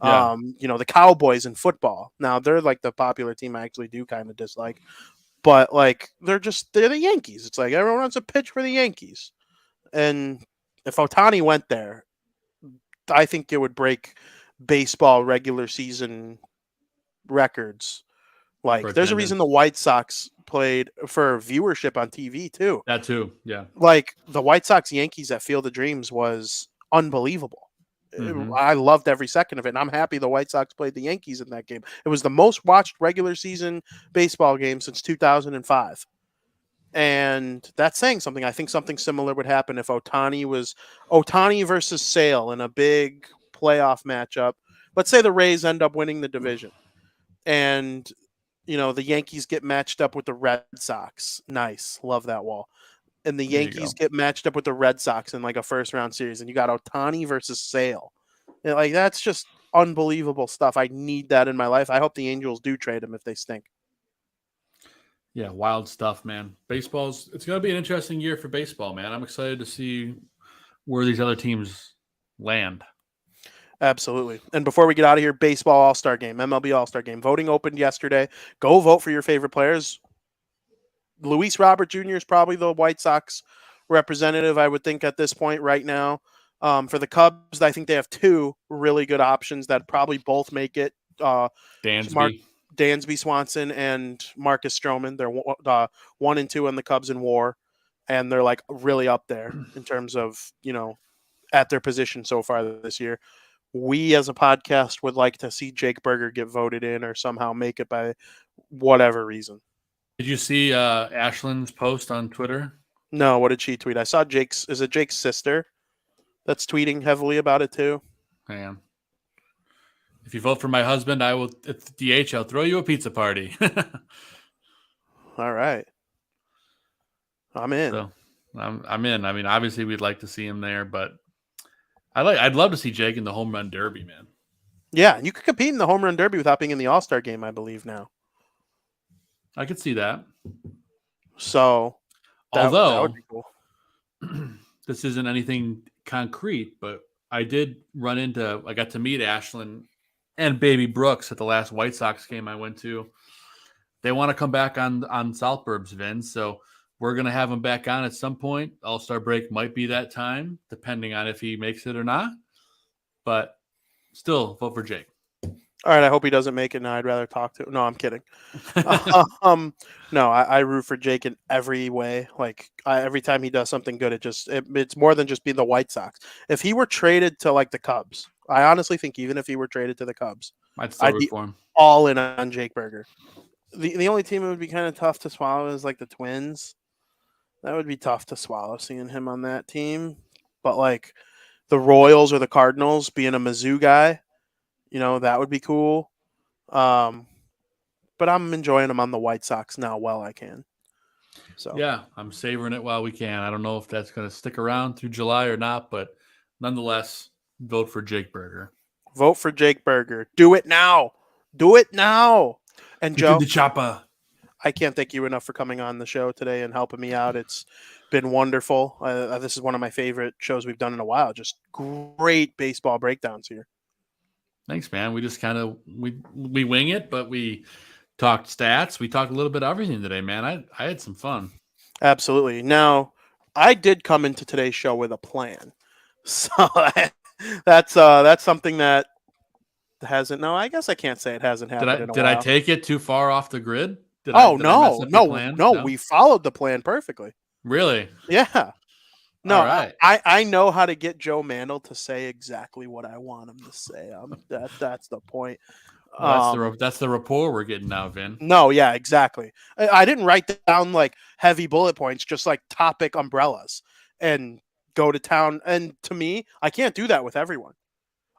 the Cowboys in football. Now they're like the popular team I actually do kind of dislike, but like they're the Yankees. It's like everyone wants to pitch for the Yankees, and if Ohtani went there, I think it would break baseball regular season records. Like, there's a reason the White Sox played for viewership on TV too. That too, yeah. Like, the White Sox Yankees at Field of Dreams was unbelievable. Mm-hmm. I loved every second of it, and I'm happy the White Sox played the Yankees in that game. It was the most watched regular season baseball game since 2005. And that's saying something. I think something similar would happen if Ohtani versus Sale in a big playoff matchup. Let's say the Rays end up winning the division, and the Yankees get matched up with the Red Sox. Nice. Love that wall. and the There you Yankees go. get matched up with the Red Sox in like a first round series, and you got Ohtani versus Sale. And, like, that's just unbelievable stuff. I need that in my life. I hope the Angels do trade him if they stink. Yeah, wild stuff, man. It's going to be an interesting year for baseball, man. I'm excited to see where these other teams land. Absolutely. And before we get out of here, baseball All-Star Game, MLB All-Star Game. Voting opened yesterday. Go vote for your favorite players. Luis Robert Jr. is probably the White Sox representative, I would think, at this point right now. For the Cubs, I think they have two really good options that probably both make it. Dansby Swanson and Marcus Stroman. They're 1 and 2 on the Cubs in WAR, and they're like really up there in terms of, at their position so far this year. We as a podcast would like to see Jake Berger get voted in or somehow make it by whatever reason. Did you see Ashlyn's post on Twitter? No, what did she tweet? I saw is it Jake's sister that's tweeting heavily about it too? Man. If you vote for my husband, I will at the DH, I'll throw you a pizza party. All right. I'm in. So, I'm in. I mean, obviously we'd like to see him there, but I'd love to see Jake in the home run derby, man. Yeah, you could compete in the home run derby without being in the All-Star game, I believe now. I could see that. So, that would be cool. This isn't anything concrete, but I got to meet Ashlyn and Baby Brooks at the last White Sox game I went to. They want to come back on Southburbs, Vin, so we're going to have him back on at some point. All-Star break might be that time, depending on if he makes it or not. But still, vote for Jake. All right, I hope he doesn't make it. Now I'd rather talk to him. No, I'm kidding. No, I root for Jake in every way. Like every time he does something good, it's more than just being the White Sox. If he were traded to like the Cubs, I honestly think even if he were traded to the Cubs, I'd be for him. All in on Jake Berger. The only team that would be kind of tough to swallow is like the Twins. That would be tough to swallow seeing him on that team. But like the Royals or the Cardinals, being a Mizzou guy, that would be cool. But I'm enjoying him on the White Sox now while I can. So yeah, I'm savoring it while we can. I don't know if that's going to stick around through July or not, but nonetheless, vote for Jake Berger. Vote for Jake Berger. Do it now. Do it now. And Joe, the chopper. I can't thank you enough for coming on the show today and helping me out. It's been wonderful. This is one of my favorite shows we've done in a while. Just great baseball breakdowns here. Thanks, man. We just kind of we wing it, but we talked stats. We talked a little bit of everything today, man. I had some fun. Absolutely. Now, I did come into today's show with a plan, so that's something that hasn't. No, I guess I can't say it hasn't happened. Did I take it too far off the grid? No. We followed the plan perfectly. Really? Yeah. No, right. I know how to get Joe Mandel to say exactly what I want him to say. That's the point. That's the rapport we're getting now, Vin. No, yeah, exactly. I didn't write down like heavy bullet points, just like topic umbrellas and go to town. And to me, I can't do that with everyone.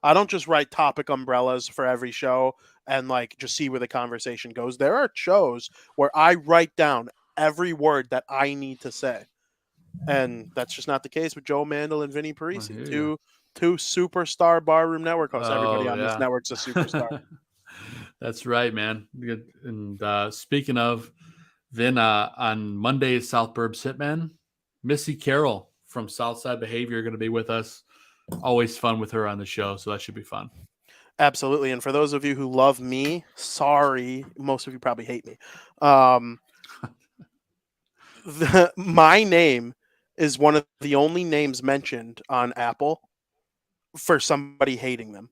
I don't just write topic umbrellas for every show and like just see where the conversation goes. There are shows where I write down every word that I need to say. And that's just not the case with Joe Mandel and Vinnie Parisi, two superstar Barroom Network hosts. Everybody on this network's a superstar. That's right, man. And speaking of Vin, on Monday's South Burbs Hitman, Missy Carroll from Southside Behavior are going to be with us. Always fun with her on the show, so that should be fun. Absolutely. And for those of you who love me, sorry, most of you probably hate me. My name is one of the only names mentioned on Apple for somebody hating them.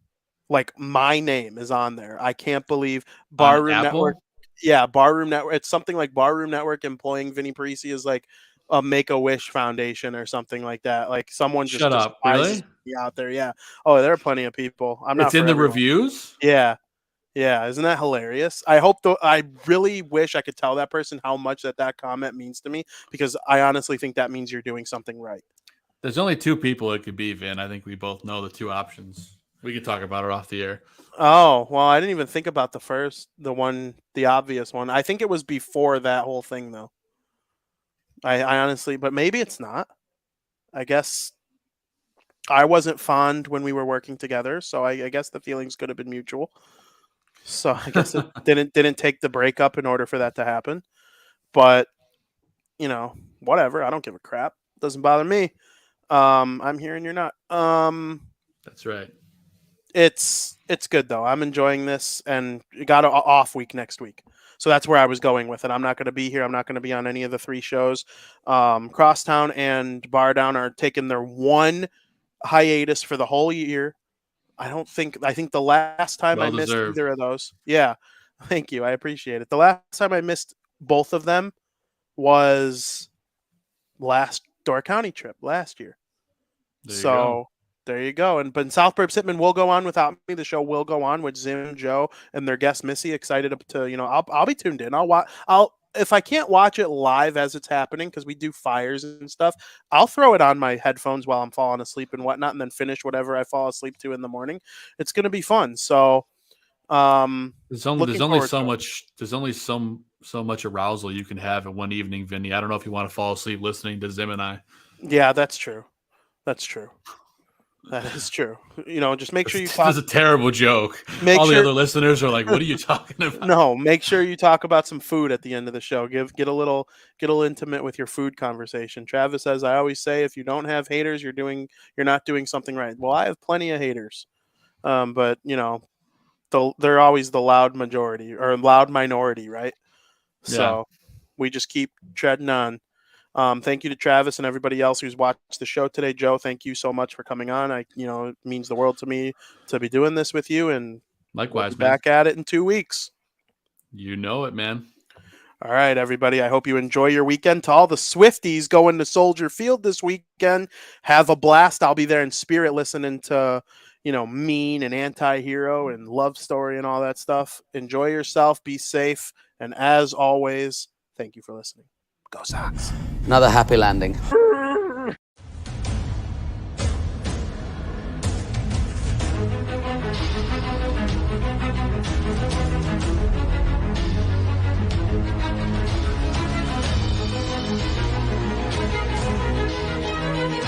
Like my name is on there. I can't believe Barroom Network. Yeah, Barroom Network. It's something like Barroom Network employing Vinnie Parisi is like a Make-A-Wish Foundation or something like that. Like someone just really out there. Yeah. Oh, there are plenty of people. It's in the reviews. Yeah. Yeah. Isn't that hilarious? I really wish I could tell that person how much that comment means to me, because I honestly think that means you're doing something right. There's only two people it could be, Vin. I think we both know the two options. We could talk about it off the air. Oh, well, I didn't even think about the obvious one. I think it was before that whole thing, though. I honestly, but maybe it's not. I guess I wasn't fond when we were working together, so I guess the feelings could have been mutual. So I guess it didn't take the breakup in order for that to happen. But whatever. I don't give a crap. Doesn't bother me. I'm here and you're not. That's right. It's good though. I'm enjoying this, and you got an off week next week. So that's where I was going with it. I'm not going to be here. I'm not going to be on any of the 3 shows. Crosstown and Bar Down are taking their one hiatus for the whole year. I think the last time I missed Well-deserved. either of those. Yeah. Thank you. I appreciate it. The last time I missed both of them was last Door County trip last year. There you go. There you go. But South Burbs Hitman will go on without me. The show will go on with Zim, Joe, and their guest Missy. Excited to I'll be tuned in. I'll if I can't watch it live as it's happening, because we do fires and stuff, I'll throw it on my headphones while I'm falling asleep and whatnot, and then finish whatever I fall asleep to in the morning. It's going to be fun. So there's only so much arousal you can have in one evening, Vinny. I don't know if you want to fall asleep listening to Zim and I. Yeah, that's true. That is true. Just make sure you talk. That's a terrible joke. The other listeners are like, "What are you talking about?" No, make sure you talk about some food at the end of the show. Get a little intimate with your food conversation. Travis says, "I always say, if you don't have haters, you're not doing something right." Well, I have plenty of haters, but they're always the loud majority or loud minority, right? So we just keep treading on. Thank you to Travis and everybody else who's watched the show today. Joe, thank you so much for coming on. It means the world to me to be doing this with you, and likewise, we'll be back at it in 2 weeks. You know it, man. All right, everybody. I hope you enjoy your weekend. To all the Swifties going to Soldier Field this weekend, have a blast. I'll be there in spirit listening to, Mean and Anti-Hero and Love Story and all that stuff. Enjoy yourself. Be safe. And as always, thank you for listening. Go Sox. Another happy landing.